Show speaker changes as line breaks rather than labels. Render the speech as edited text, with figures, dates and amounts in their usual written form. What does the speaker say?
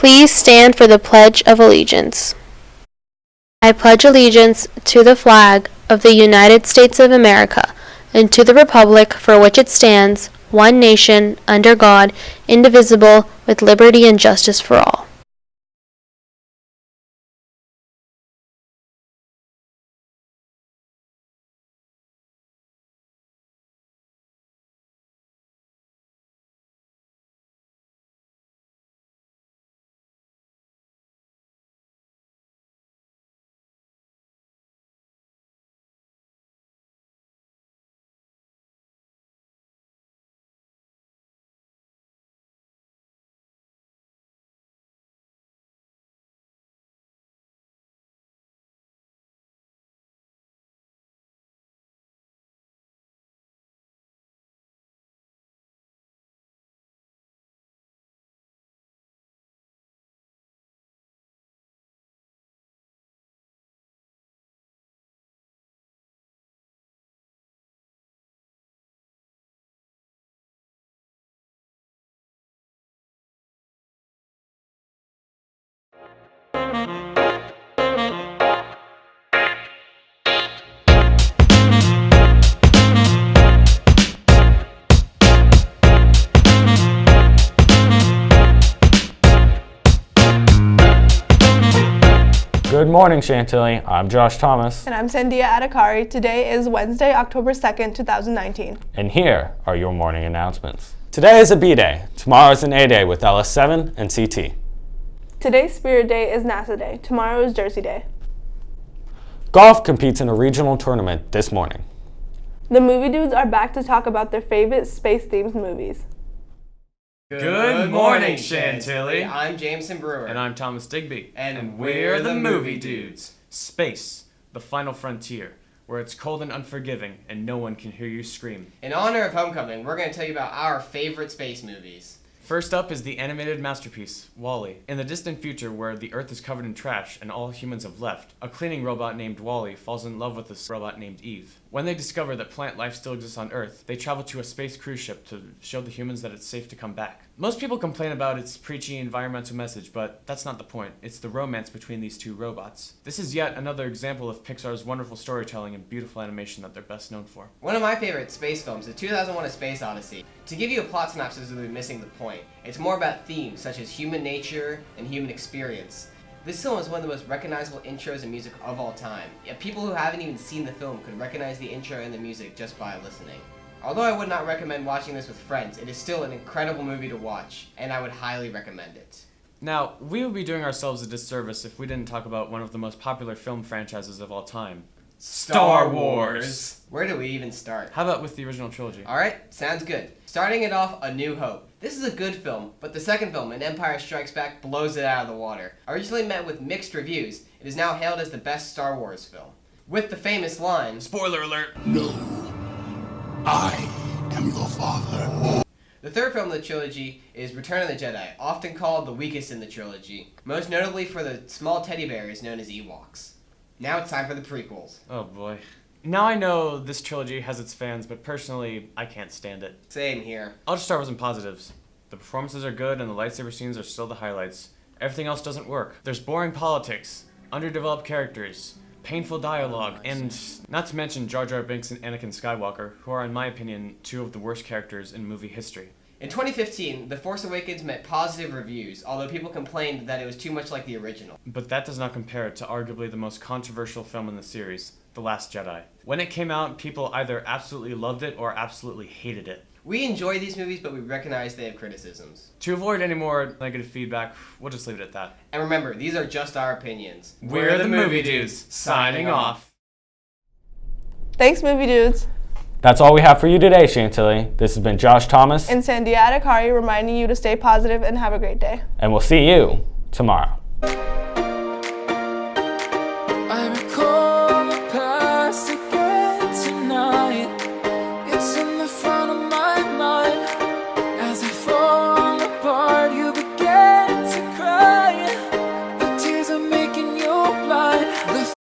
Please stand for the Pledge of Allegiance. I pledge allegiance to the flag of the United States of America and to the republic for which it stands, one nation, under God, indivisible, with liberty and justice for all.
Good morning, Chantilly. I'm Josh Thomas.
And I'm Sandia Adhikari. Today is Wednesday, October 2nd, 2019.
And here are your morning announcements. Today is a B day. Tomorrow is an A day with LS7 and CT.
Today's Spirit Day is NASA Day. Tomorrow is Jersey Day.
Golf competes in a regional tournament this morning.
The Movie Dudes are back to talk about their favorite space-themed movies.
Good morning, Chantilly.
I'm Jameson Brewer.
And I'm Thomas Digby.
And
we're the Movie Dudes. Space, the final frontier, where it's cold and unforgiving and no one can hear you scream.
In honor of Homecoming, we're going to tell you about our favorite space movies.
First up is the animated masterpiece, WALL-E. In the distant future where the Earth is covered in trash and all humans have left, a cleaning robot named WALL-E falls in love with a robot named Eve. When they discover that plant life still exists on Earth, they travel to a space cruise ship to show the humans that it's safe to come back. Most people complain about its preachy environmental message, but that's not the point. It's the romance between these two robots. This is yet another example of Pixar's wonderful storytelling and beautiful animation that they're best known for.
One of my favorite space films is 2001: A Space Odyssey. To give you a plot synopsis, we'll be missing the point. It's more about themes such as human nature and human experience. This film is one of the most recognizable intros and music of all time. Yet people who haven't even seen the film could recognize the intro and the music just by listening. Although I would not recommend watching this with friends, it is still an incredible movie to watch, and I would highly recommend it.
Now, we would be doing ourselves a disservice if we didn't talk about one of the most popular film franchises of all time. Star Wars!
Where do we even start?
How about with the original trilogy?
Alright, sounds good. Starting it off, A New Hope. This is a good film, but the second film, An Empire Strikes Back, blows it out of the water. Originally met with mixed reviews, it is now hailed as the best Star Wars film. With the famous line,
Spoiler alert!
No, I am your father.
The third film of the trilogy is Return of the Jedi, often called the weakest in the trilogy, most notably for the small teddy bears known as Ewoks. Now it's time for the prequels.
Oh boy. Now I know this trilogy has its fans, but personally, I can't stand it.
Same here.
I'll just start with some positives. The performances are good and the lightsaber scenes are still the highlights. Everything else doesn't work. There's boring politics, underdeveloped characters, painful dialogue, and not to mention Jar Jar Binks and Anakin Skywalker, who are in my opinion two of the worst characters in movie history.
In 2015, The Force Awakens met positive reviews, although people complained that it was too much like the original.
But that does not compare to arguably the most controversial film in the series, The Last Jedi. When it came out, people either absolutely loved it or absolutely hated it.
We enjoy these movies, but we recognize they have criticisms.
To avoid any more negative feedback, we'll just leave it at that.
And remember, these are just our opinions.
We're the Movie Dudes, signing off.
Thanks, Movie Dudes.
That's all we have for you today, Chantilly. This has been Josh Thomas.
And Sandia Adhikari reminding you to stay positive and have a great day.
And we'll see you tomorrow.